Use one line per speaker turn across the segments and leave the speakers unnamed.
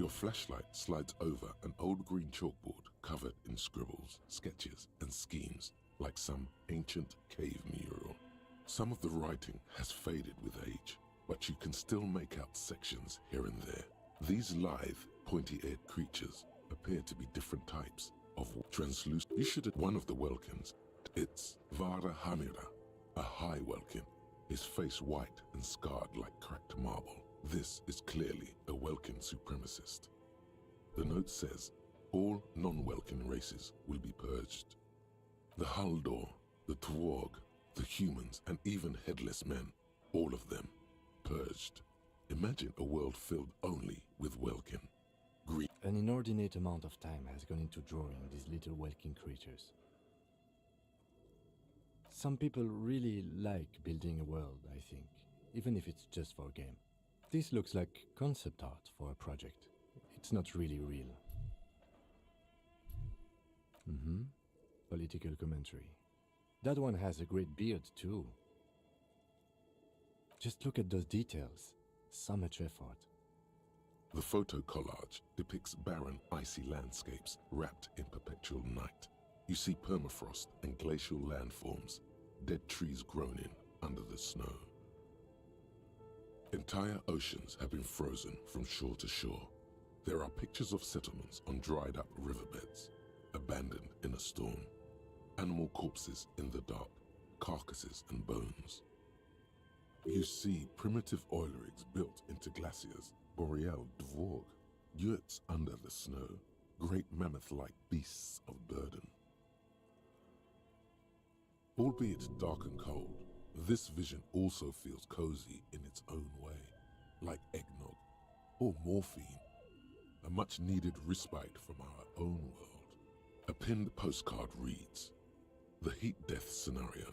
Your flashlight slides over an old green chalkboard covered in scribbles, sketches, and schemes like some ancient cave mural. Some of the writing has faded with age, but you can still make out sections here and there. These lithe, pointy-eared creatures appear to be different types of translucent. You should at one of the Welkins. It's Vara Hamira, a high Welkin, his face white and scarred like cracked marble. This is clearly a Welkin supremacist. The note says, all non-Welkin races will be purged. The Haldor, the Twarg, the humans, and even headless men, all of them, purged. Imagine a world filled only with Welkin.
An inordinate amount of time has gone into drawing these little Welkin creatures. Some people really like building a world, I think, even if it's just for a game. This looks like concept art for a project. It's not really real. Political commentary. That one has a great beard too. Just look at those details. So much effort.
The photo collage depicts barren, icy landscapes wrapped in perpetual night. You see permafrost and glacial landforms, dead trees grown in under the snow. Entire oceans have been frozen from shore to shore. There are pictures of settlements on dried up riverbeds, abandoned in a storm. Animal corpses in the dark, carcasses and bones. You see primitive oil rigs built into glaciers, boreal dvorg, yurts under the snow, great mammoth-like beasts of burden. Albeit dark and cold, this vision also feels cozy in its own way, like eggnog or morphine, a much-needed respite from our own world. A pinned postcard reads, "The heat-death scenario,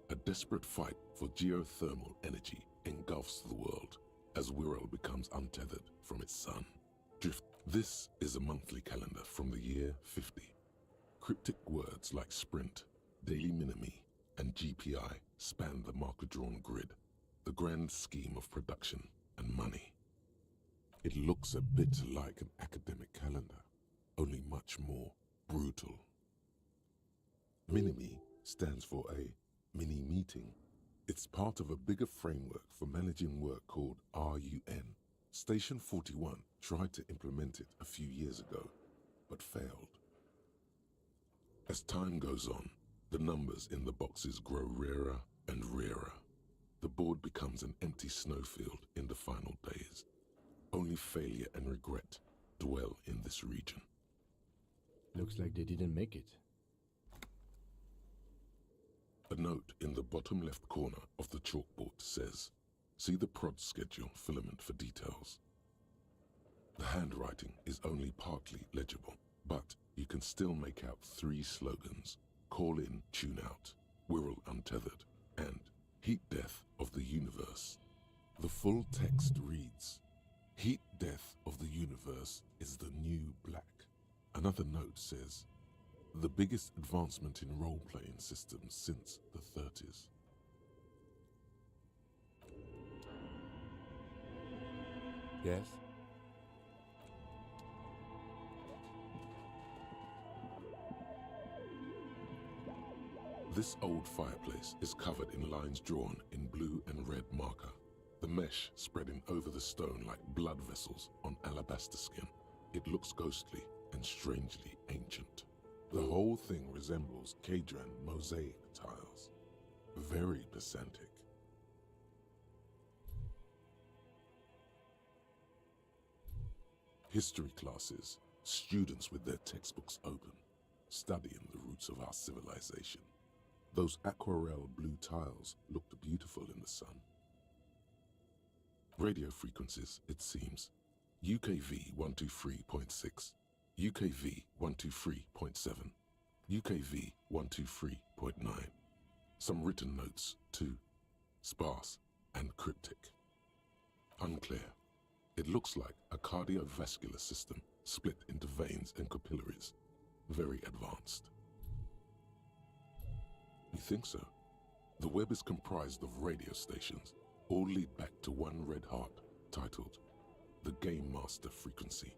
a desperate fight for geothermal energy engulfs the world as Wirral becomes untethered from its sun. Drift." This is a monthly calendar from the year 50. Cryptic words like sprint, daily minimi, and GPI span the marker-drawn grid, the grand scheme of production and money. It looks a bit like an academic calendar, only much more brutal. Minimi stands for a mini-meeting. It's part of a bigger framework for managing work called RUN. Station 41 tried to implement it a few years ago, but failed. As time goes on, the numbers in the boxes grow rarer and rarer. The board becomes an empty snowfield in the final days. Only failure and regret dwell in this region.
Looks like they didn't make it.
A note in the bottom left corner of the chalkboard says, "See the prod schedule filament for details." The handwriting is only partly legible, but you can still make out 3 slogans: Call in, Tune Out, Wirral Untethered, and Heat Death of the Universe. The full text reads, "Heat Death of the Universe is the new black." Another note says, "The biggest advancement in role-playing systems since the 30s.
Yes?
This old fireplace is covered in lines drawn in blue and red marker, the mesh spreading over the stone like blood vessels on alabaster skin. It looks ghostly and strangely ancient. The whole thing resembles Kadran mosaic tiles. Very pesantic. History classes, students with their textbooks open, studying the roots of our civilization. Those aquarelle blue tiles looked beautiful in the sun. Radio frequencies, it seems. UKV 123.6, UKV 123.7, UKV 123.9. Some written notes, too. Sparse and cryptic. Unclear. It looks like a cardiovascular system split into veins and capillaries. Very advanced. You think so? The web is comprised of radio stations, all lead back to one red heart, titled the Game Master Frequency.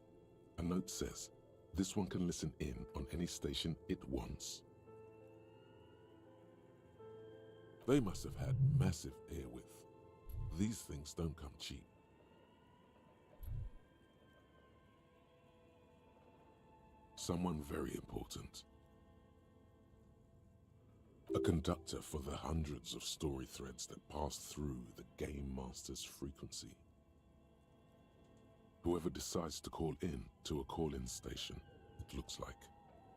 A note says, this one can listen in on any station it wants. They must have had massive airwidth. These things don't come cheap. Someone very important. A conductor for the hundreds of story threads that pass through the Game Master's frequency. Whoever decides to call in to a call-in station, it looks like.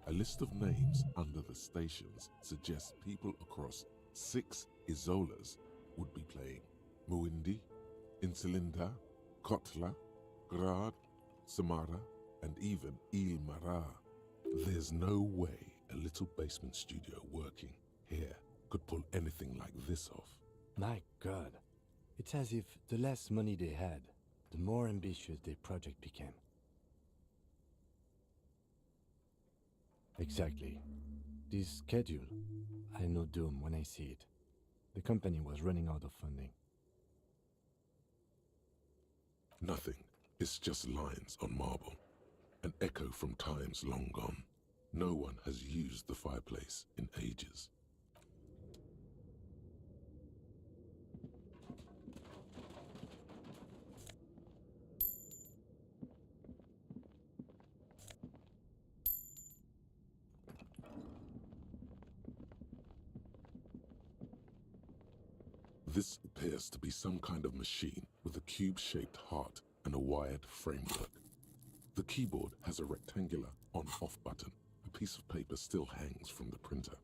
A list of names under the stations suggests people across 6 Isolas would be playing. Muindi, Insulinda, Kotla, Grad, Samara, and even Il Mara. There's no way a little basement studio working here could pull anything like this off.
My God, it's as if the less money they had, the more ambitious their project became. Exactly. This schedule, I know doom when I see it. The company was running out of funding.
Nothing. It's just lines on marble. An echo from times long gone. No one has used the fireplace in ages. This appears to be some kind of machine with a cube-shaped heart and a wired framework. The keyboard has a rectangular on-off button. A piece of paper still hangs from the printer.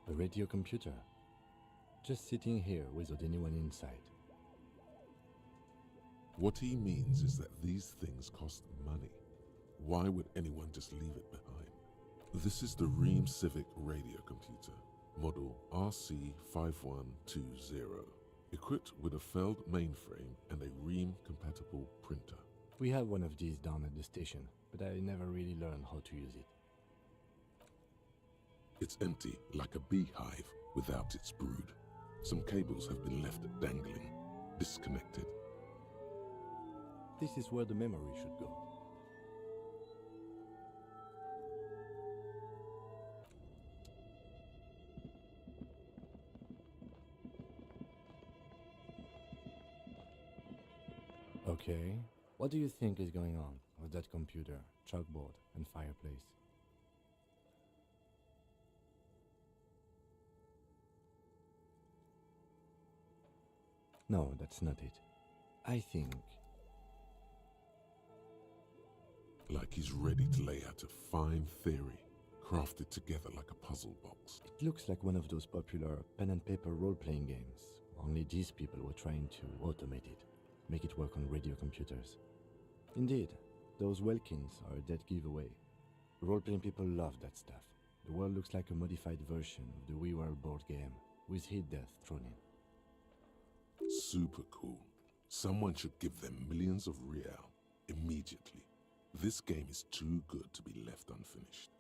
A radio computer. Just sitting here without anyone inside.
What he means is that these things cost money. Why would anyone just leave it behind? This is the Ream Civic radio computer, model RC5120, equipped with a Feld mainframe and a Ream-compatible printer.
We have one of these down at the station, but I never really learned how to use it.
It's empty like a beehive without its brood. Some cables have been left dangling, disconnected.
This is where the memory should go. Okay, what do you think is going on with that computer, chalkboard, and fireplace? No, that's not it. I think...
Like he's ready to lay out a fine theory, crafted together like a puzzle box.
It looks like one of those popular pen and paper role-playing games. Only these people were trying to automate it, make it work on radio computers. Indeed, those Welkins are a dead giveaway. Role-playing people love that stuff. The world looks like a modified version of the WeWorld board game, with hit death thrown in.
Super cool. Someone should give them millions of real immediately. This game is too good to be left unfinished.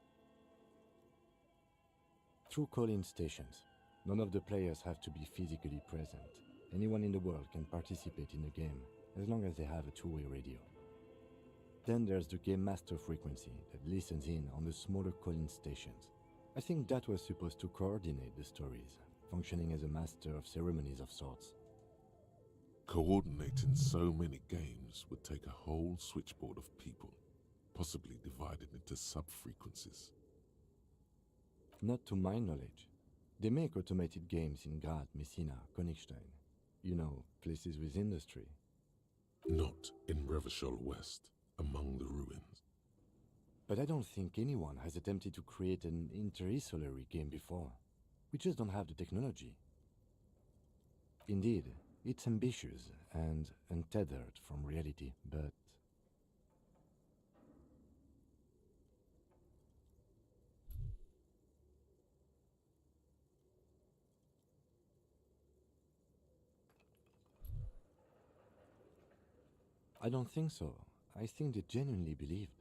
Through call-in stations, none of the players have to be physically present. Anyone in the world can participate in the game, as long as they have a two-way radio. Then there's the Game Master frequency that listens in on the smaller call-in stations. I think that was supposed to coordinate the stories, functioning as a master of ceremonies of sorts.
Coordinating so many games would take a whole switchboard of people, possibly divided into sub-frequencies.
Not to my knowledge. They make automated games in Grad, Messina, Königstein. You know, places with industry.
Not in Revachol West, among the ruins.
But I don't think anyone has attempted to create an inter-isolary game before. We just don't have the technology. Indeed, it's ambitious and untethered from reality, but... I don't think so. I think they genuinely believed.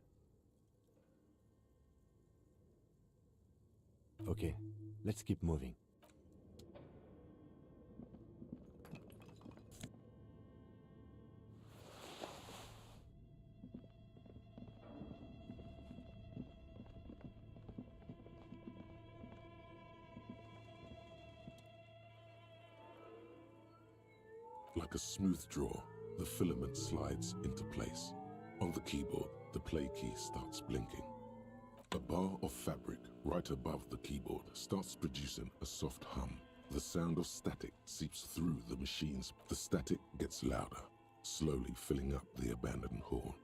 Okay, let's keep moving.
Like a smooth draw, the filament slides into place. On the keyboard, the play key starts blinking. A bar of fabric right above the keyboard starts producing a soft hum. The sound of static seeps through the machines. The static gets louder, slowly filling up the abandoned hall,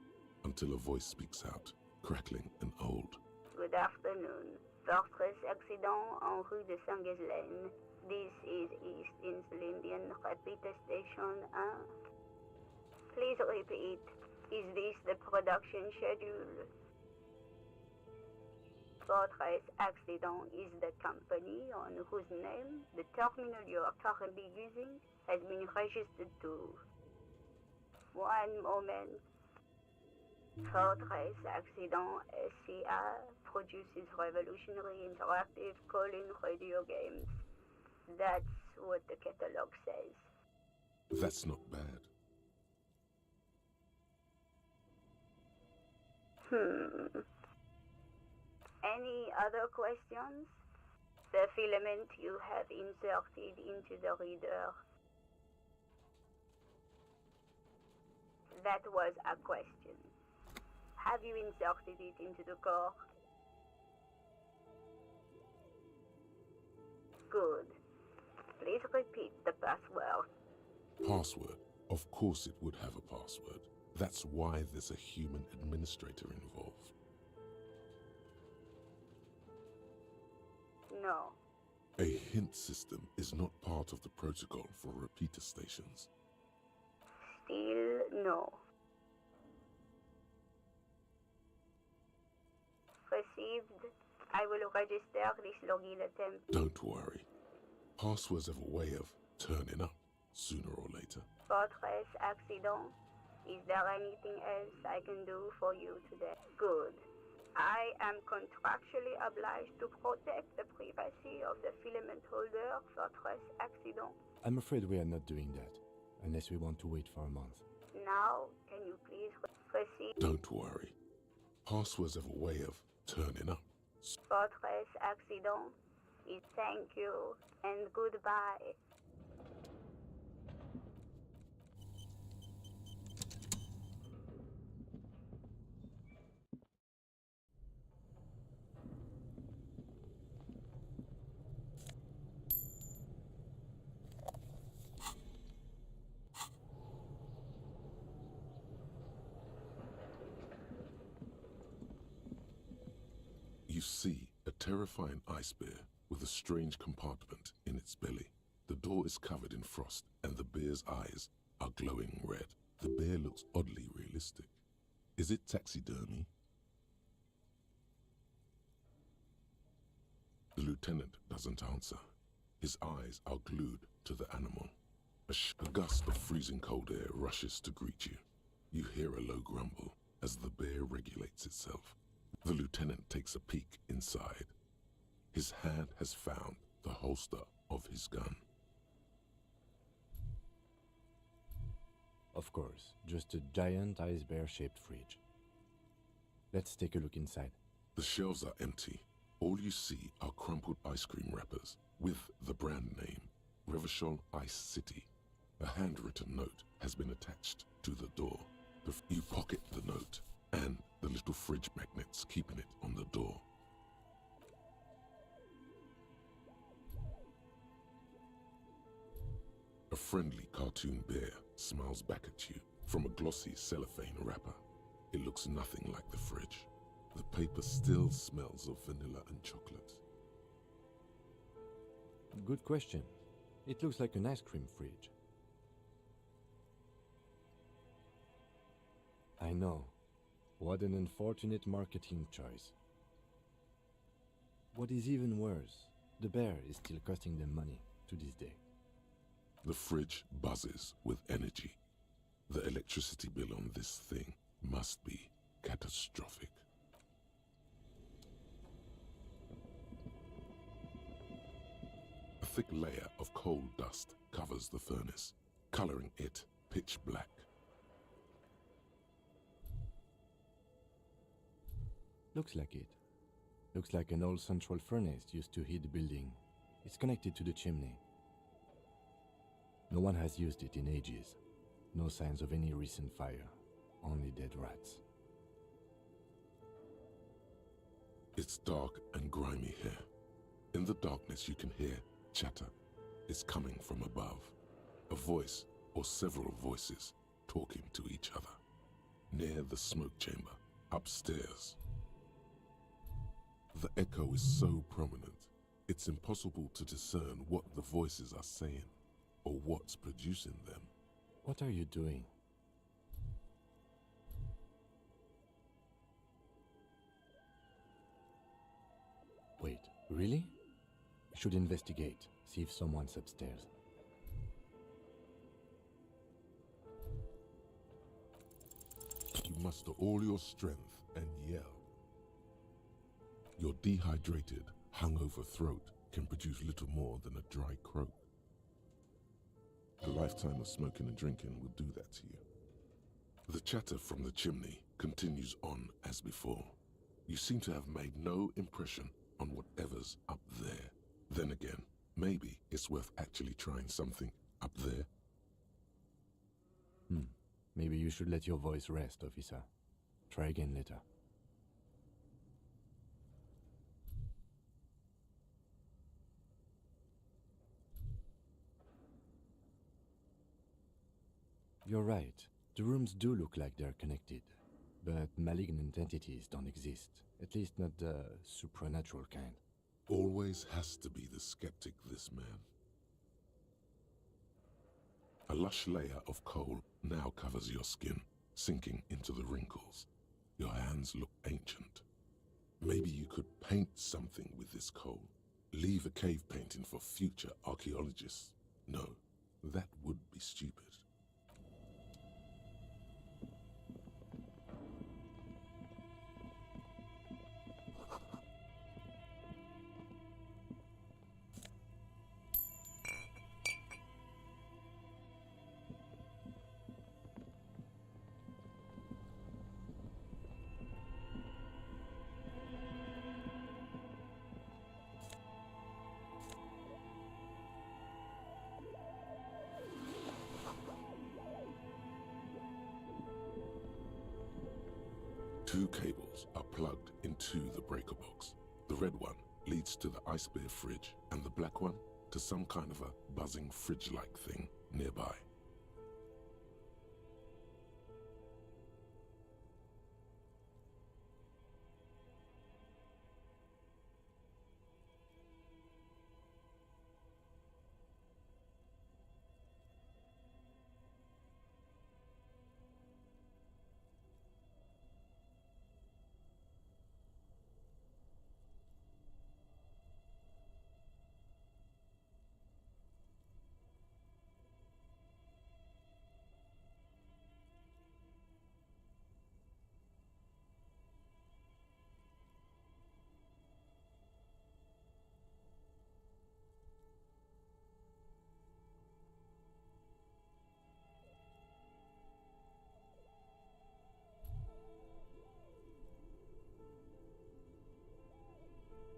until a voice speaks out, crackling and old.
Good afternoon. Fortress accident en rue de Saint-Ghislaine. This is East Insulindian Repeater Station 1. Please repeat. Is this the production schedule? Fortress Accident is the company on whose name the terminal you are currently using has been registered to. One moment. Fortress Accident SCA produces revolutionary interactive call-in radio games. That's what the catalog says.
That's not bad.
Any other questions? The filament you have inserted into the reader. That was a question. Have you inserted it into the core? Good. Please repeat the password.
Password? Of course it would have a password. That's why there's a human administrator involved.
No.
A hint system is not part of the protocol for repeater stations.
Still no. Received. I will register this login attempt.
Don't worry. Passwords have a way of turning up sooner or later.
Fortress Accident. Is there anything else I can do for you today? Good. I am contractually obliged to protect the privacy of the filament holder, Fortress Accident.
I'm afraid we are not doing that, unless we want to wait for a month.
Now, can you please proceed?
Don't worry. Passwords have a way of turning up.
Fortress Accident. Thank you and goodbye.
You see a terrifying ice bear with a strange compartment in its belly. The door is covered in frost and the bear's eyes are glowing red. The bear looks oddly realistic. Is it taxidermy? The lieutenant doesn't answer. His eyes are glued to the animal. A gust of freezing cold air rushes to greet you. You hear a low grumble as the bear regulates itself. The lieutenant takes a peek inside. His hand has found the holster of his gun.
Of course, just a giant ice bear-shaped fridge. Let's take a look inside.
The shelves are empty. All you see are crumpled ice cream wrappers with the brand name, Revachol Ice City. A handwritten note has been attached to the door. You pocket the note and the little fridge magnets keeping it on the door. A friendly cartoon bear smiles back at you from a glossy cellophane wrapper. It looks nothing like the fridge. The paper still smells of vanilla and chocolate.
Good question. It looks like an ice cream fridge. I know. What an unfortunate marketing choice. What is even worse, the bear is still costing them money to this day.
The fridge buzzes with energy. The electricity bill on this thing must be catastrophic. A thick layer of coal dust covers the furnace, coloring it pitch black.
Looks like it. Looks like an old central furnace used to heat the building. It's connected to the chimney. No one has used it in ages. No signs of any recent fire. Only dead rats.
It's dark and grimy here. In the darkness you can hear chatter. It's coming from above. A voice or several voices talking to each other. Near the smoke chamber, upstairs. The echo is so prominent, it's impossible to discern what the voices are saying or what's producing them.
What are you doing? Wait, really? We should investigate, see if someone's upstairs.
You muster all your strength and yell. Your dehydrated, hungover throat can produce little more than a dry croak. A lifetime of smoking and drinking will do that to you. The chatter from the chimney continues on as before. You seem to have made no impression on whatever's up there. Then again, maybe it's worth actually trying something up there.
Maybe you should let your voice rest, officer. Try again later. You're right. The rooms do look like they're connected. But malignant entities don't exist. At least not the supernatural kind.
Always has to be the skeptic, this man. A lush layer of coal now covers your skin, sinking into the wrinkles. Your hands look ancient. Maybe you could paint something with this coal. Leave a cave painting for future archaeologists. No, that would be stupid. Two cables are plugged into the breaker box. The red one leads to the ice beer fridge and the black one to some kind of a buzzing fridge-like thing nearby.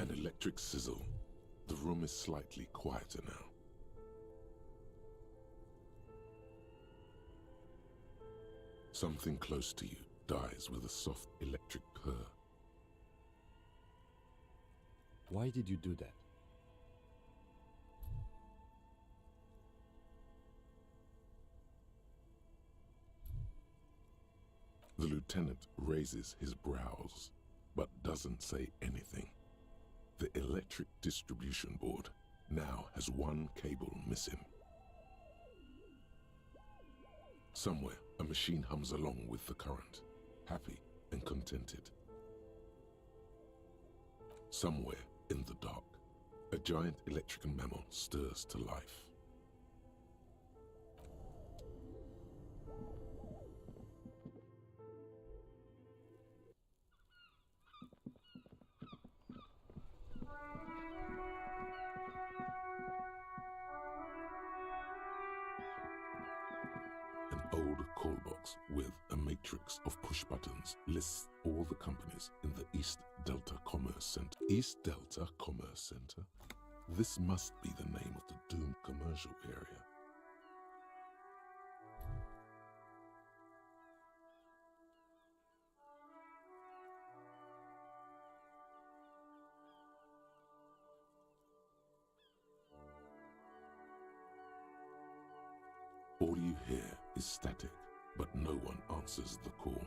An electric sizzle. The room is slightly quieter now. Something close to you dies with a soft electric purr.
Why did you do that?
The lieutenant raises his brows, but doesn't say anything. The electric distribution board now has one cable missing. Somewhere, a machine hums along with the current, happy and contented. Somewhere in the dark, a giant electrical mammal stirs to life. box with a matrix of push buttons lists all the companies in the East Delta Commerce Center. East Delta Commerce Center? This must be the name of the doomed commercial area. All you hear is static, but no one answers the call.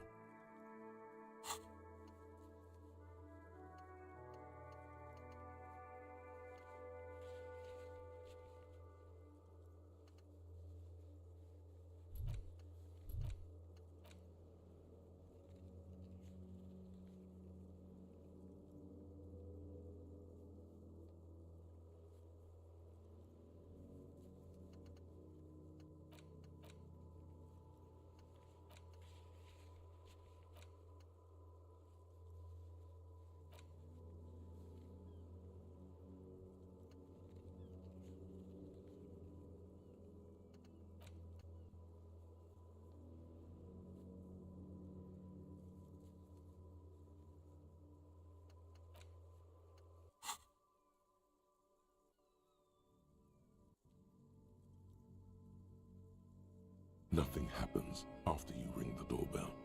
Nothing happens after you ring the doorbell.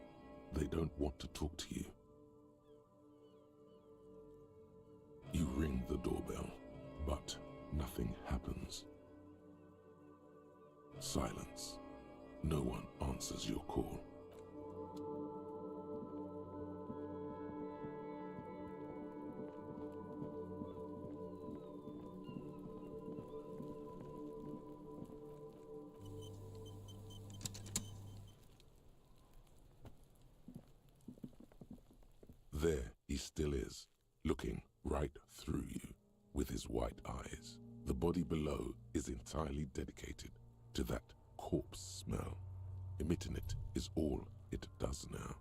They don't want to talk to you. You ring the doorbell, but nothing happens. Silence. No one answers your call. There he still is, looking right through you with his white eyes. The body below is entirely dedicated to that corpse smell. Emitting it is all it does now.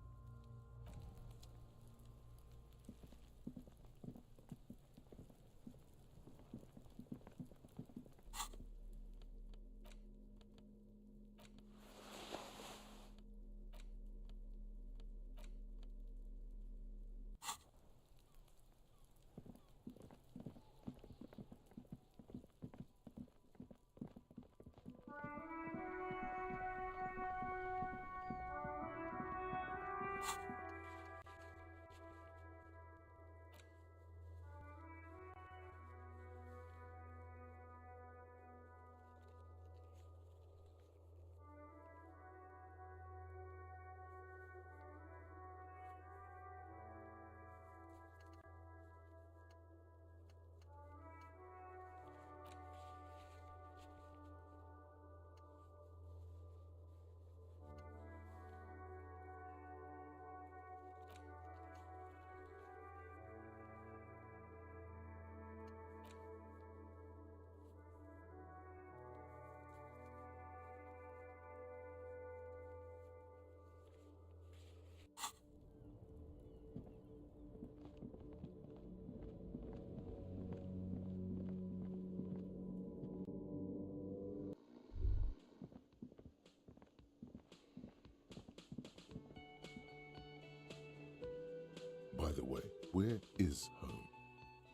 By the way, where is home?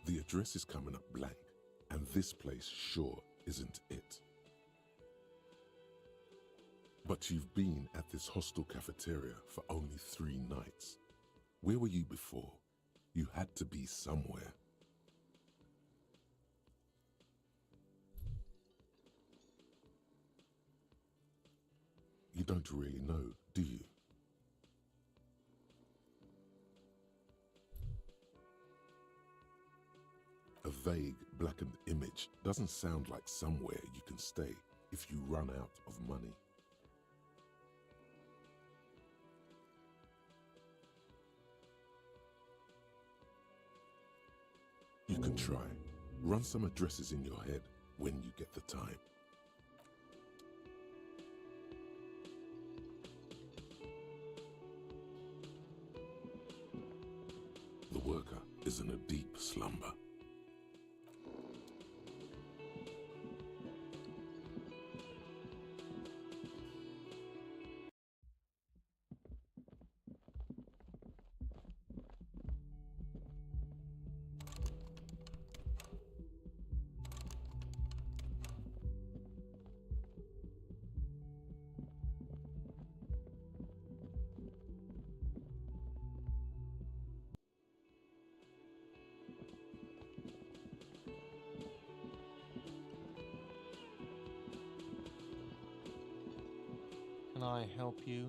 The address is coming up blank, and this place sure isn't it. But you've been at this hostel cafeteria for only 3 nights. Where were you before? You had to be somewhere. You don't really know, do you? A vague, blackened image doesn't sound like somewhere you can stay if you run out of money. You can try. Run some addresses in your head when you get the time. The worker is in a deep slumber.
I help you?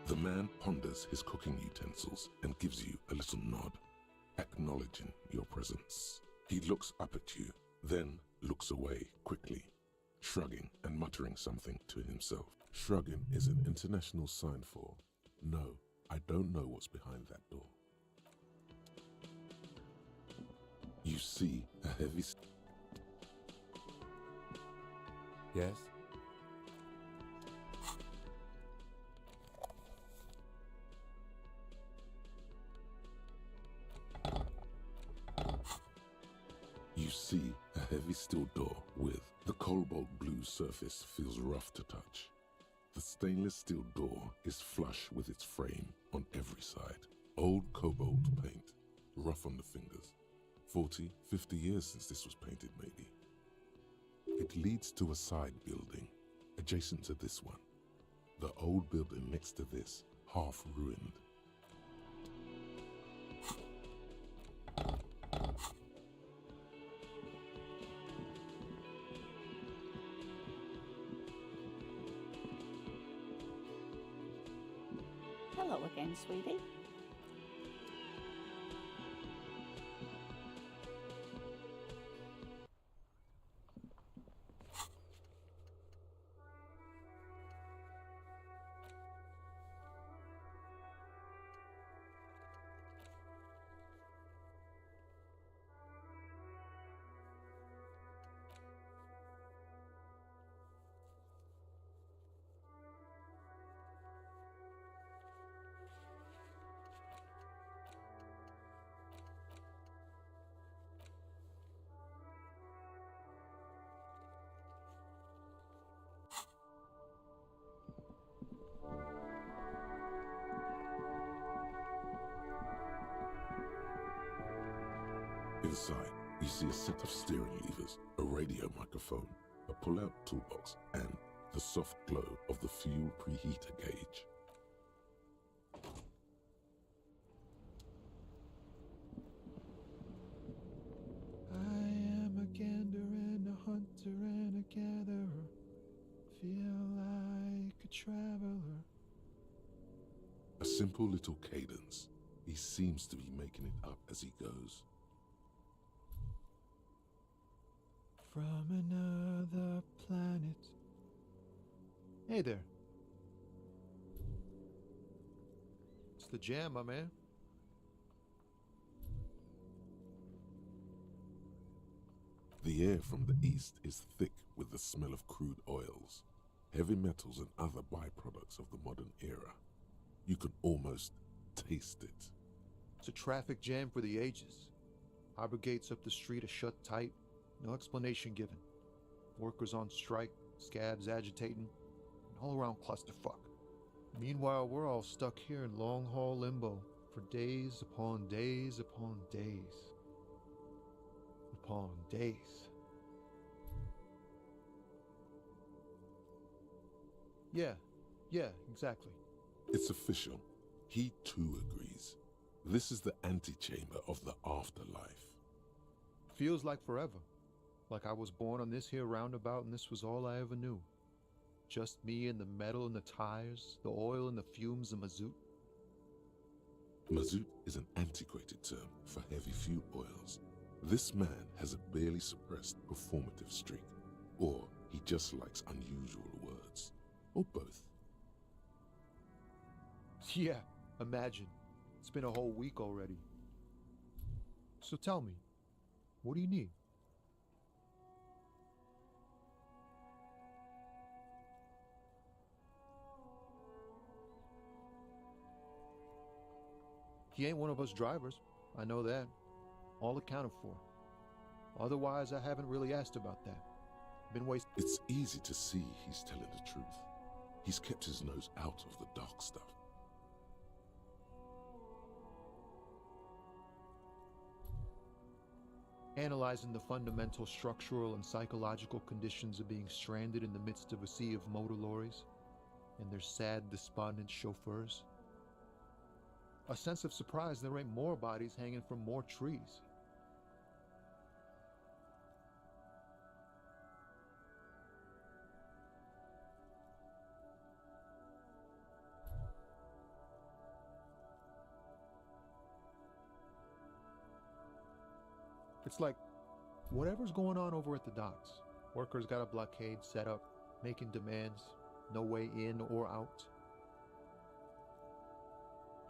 The man ponders his cooking utensils and gives you a little nod, acknowledging your presence. He looks up at you, then looks away quickly, shrugging and muttering something to himself. Shrugging is an international sign for, no, I don't know what's behind that door. You see a heavy...
Yes?
You see a heavy steel door with the cobalt blue surface feels rough to touch. The stainless steel door is flush with its frame on every side. Old cobalt paint, rough on the fingers. 40, 50 years since this was painted maybe. It leads to a side building, adjacent to this one. The old building next to this, half ruined.
Hello again, sweetie.
Inside, you see a set of steering levers, a radio microphone, a pull-out toolbox, and the soft glow of the fuel preheater gauge.
I am a gander and a hunter and a gatherer. Feel like a traveler.
A simple little cadence. He seems to be making it up as he goes.
From another planet. Hey there. It's the jam, my man.
The air from the east is thick with the smell of crude oils, heavy metals and other byproducts of the modern era. You can almost taste it.
It's a traffic jam for the ages. Harbor gates up the street are shut tight. No explanation given. Workers on strike, scabs agitating, an all-around clusterfuck. Meanwhile, we're all stuck here in long-haul limbo for days upon days upon days. Upon days. Yeah, exactly.
It's official. He too agrees. This is the antechamber of the afterlife.
Feels like forever. Like I was born on this here roundabout and this was all I ever knew. Just me and the metal and the tires, the oil and the fumes of mazout.
Mazout is an antiquated term for heavy fuel oils. This man has a barely suppressed performative streak, or he just likes unusual words, or both.
Yeah, imagine. It's been a whole week already. So tell me, what do you need? He ain't one of us drivers. I know that. All accounted for. Otherwise, I haven't really asked about that. Been wasting.
It's easy to see he's telling the truth. He's kept his nose out of the dark stuff.
analyzing the fundamental structural and psychological conditions of being stranded in the midst of a sea of motor lorries and their sad, despondent chauffeurs. A sense of surprise there ain't more bodies hanging from more trees. It's like whatever's going on over at the docks. Workers got a blockade set up, making demands, no way in or out.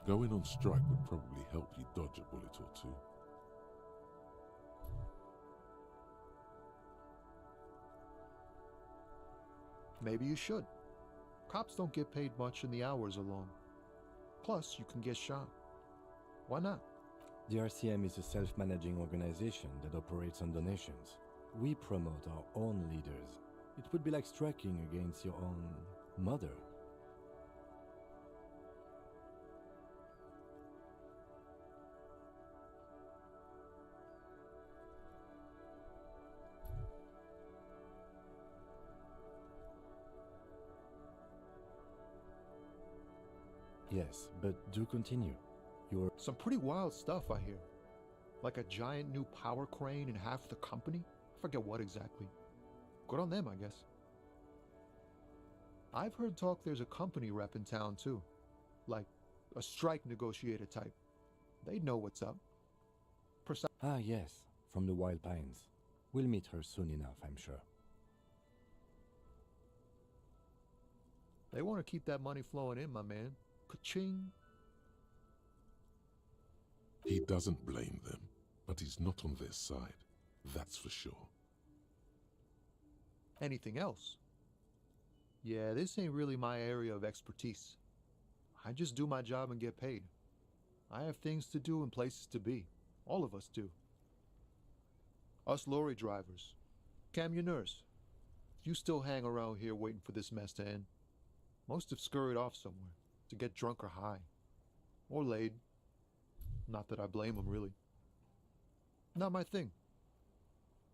Going on strike would probably help you dodge a bullet or two.
Maybe you should. Cops don't get paid much and the hours are long. Plus, you can get shot. Why not?
The RCM is a self-managing organization that operates on donations. We promote our own leaders. It would be like striking against your own mother. Yes, but do continue. You're...
Some pretty wild stuff, I hear. Like a giant new power crane in half the company? I forget what exactly. Good on them, I guess. I've heard talk there's a company rep in town, too. Like a strike negotiator type. They'd know what's up.
Ah, yes, from the Wild Pines. We'll meet her soon enough, I'm sure.
They want to keep that money flowing in, my man. Ka-ching.
He doesn't blame them, but he's not on their side. That's for sure.
Anything else? Yeah, this ain't really my area of expertise. I just do my job and get paid. I have things to do and places to be. All of us do. Us lorry drivers. Camionneurs. You still hang around here waiting for this mess to end. Most have scurried off somewhere to get drunk or high. Or laid. Not that I blame them, really. Not my thing.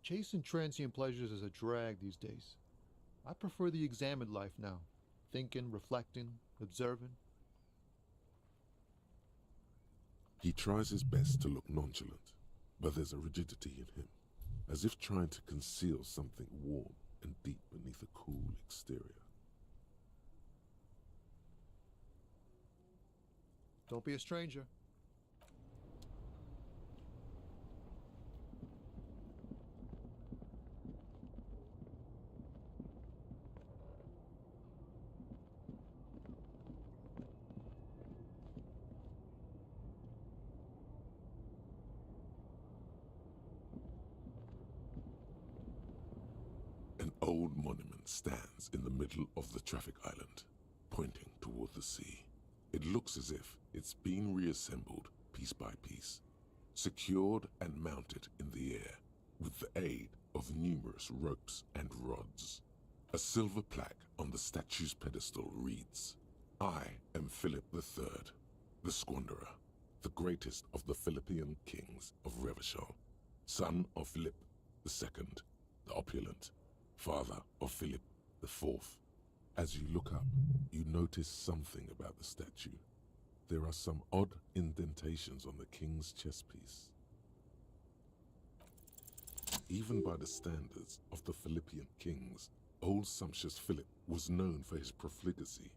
Chasing transient pleasures is a drag these days. I prefer the examined life now. Thinking, reflecting, observing.
He tries his best to look nonchalant, but there's a rigidity in him, as if trying to conceal something warm and deep beneath a cool exterior.
Don't be a stranger.
An old monument stands in the middle of the traffic island, pointing toward the sea. It looks as if it's been reassembled piece by piece, secured and mounted in the air with the aid of numerous ropes and rods. A silver plaque on the statue's pedestal reads, "I am Philip III, the Squanderer, the greatest of the Philippian kings of Revachol, son of Philip II, the opulent, father of Philip IV. As you look up, you notice something about the statue. There are some odd indentations on the king's chestpiece. Even by the standards of the Philippian kings, old sumptuous Philip was known for his profligacy.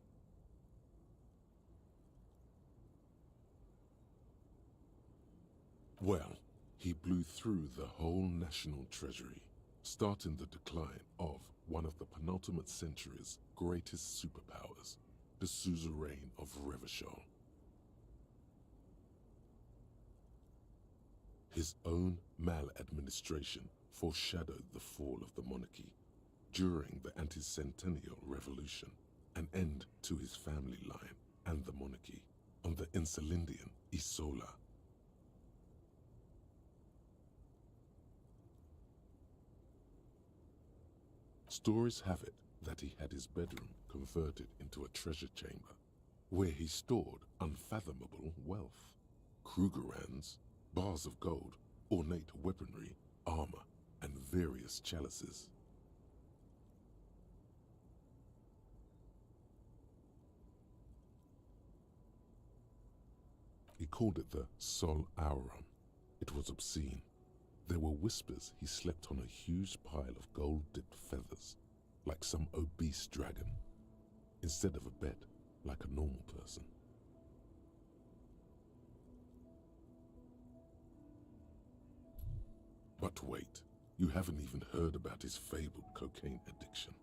Well, he blew through the whole national treasury, starting the decline of one of the penultimate century's greatest superpowers, the suzerain of Revachol. His own maladministration foreshadowed the fall of the monarchy during the anti-centennial revolution, an end to his family line and the monarchy on the Insulindian Isola. Stories have it that he had his bedroom converted into a treasure chamber, where he stored unfathomable wealth. Krugerrands, bars of gold, ornate weaponry, armor and various chalices. He called it the Sol Auron. It was obscene. There were whispers he slept on a huge pile of gold-dipped feathers, like some obese dragon, instead of a bed, like a normal person. But wait, you haven't even heard about his fabled cocaine addiction.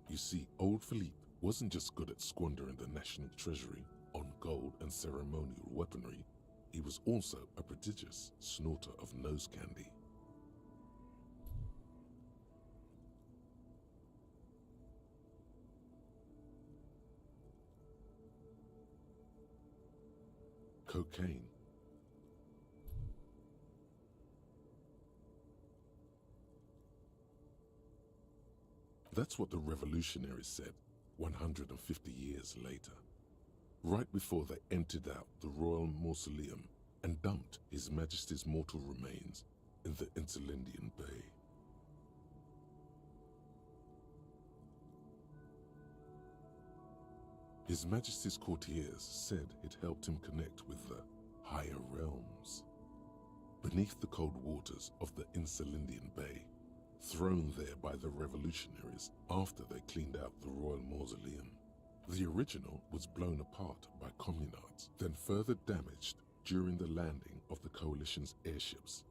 You see, old Philippe wasn't just good at squandering the national treasury on gold and ceremonial weaponry, he was also a prodigious snorter of nose candy. Cocaine. That's what the revolutionaries said 150 years later, right before they emptied out the royal mausoleum and dumped His Majesty's mortal remains in the Insulindian Bay. His Majesty's courtiers said it helped him connect with the higher realms. Beneath the cold waters of the Insulindian Bay, thrown there by the revolutionaries after they cleaned out the royal mausoleum, the original was blown apart by communards, then further damaged during the landing of the coalition's airships.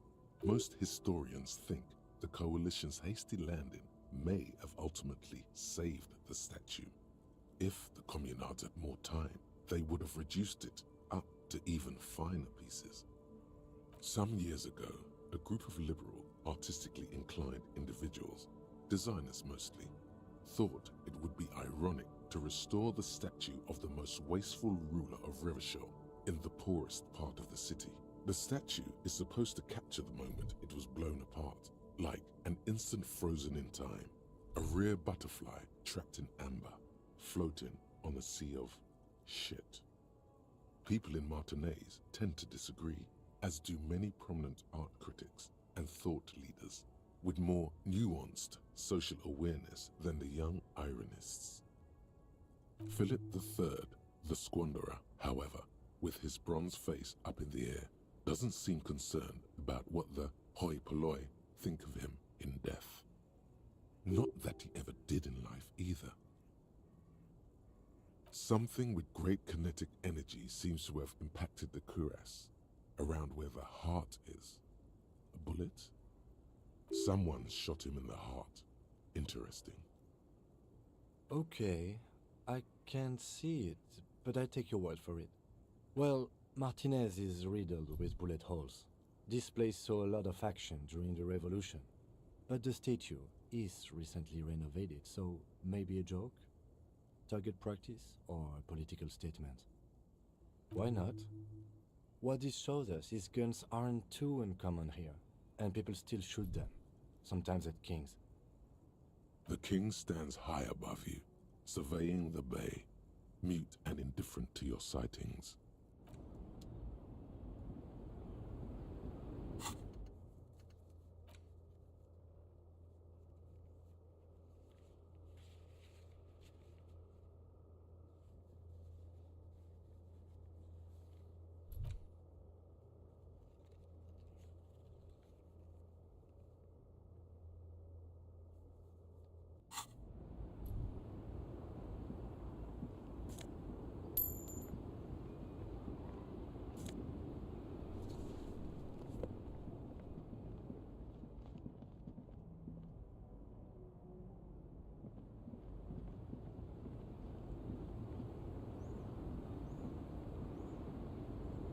Most historians think the coalition's hasty landing may have ultimately saved the statue. If the communards had more time, they would have reduced it up to even finer pieces. Some years ago, a group of liberal, artistically inclined individuals, designers mostly, thought it would be ironic to restore the statue of the most wasteful ruler of Revachol in the poorest part of the city. The statue is supposed to capture the moment it was blown apart, like an instant frozen in time, a rare butterfly trapped in amber, floating on a sea of shit. People in Martinaise tend to disagree, as do many prominent art critics and thought leaders with more nuanced social awareness than the young ironists. Philip III, the squanderer, however, with his bronze face up in the air, doesn't seem concerned about what the hoi polloi think of him in death. Not that he ever did in life either. Something with great kinetic energy seems to have impacted the cuirass, around where the heart is. A bullet? Someone shot him in the heart. Interesting.
Okay, I can't see it, but I take your word for it. Well, Martinez is riddled with bullet holes. This place saw a lot of action during the revolution, but the statue is recently renovated, so maybe a joke? Target practice or a political statement? Why not? What this shows us is guns aren't too uncommon here, and people still shoot them, sometimes at kings.
The king stands high above you, surveying the bay, mute and indifferent to your sightings.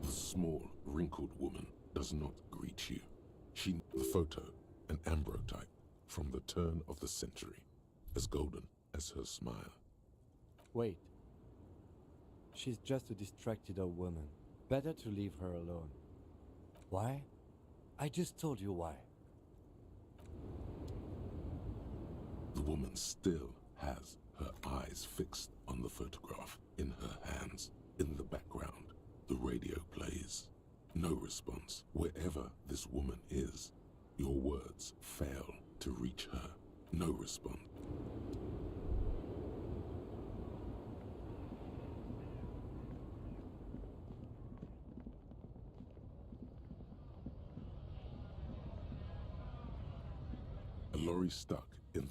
The small, wrinkled woman does not greet you. The photo, an ambrotype from the turn of the century, as golden as her smile.
Wait. She's just a distracted old woman. Better to leave her alone. Why? I just told you why.
The woman still has her eyes fixed on the photograph in her hands. In the background, the radio plays. No response. Wherever this woman is, your words fail to reach her. No response. A lorry stuck in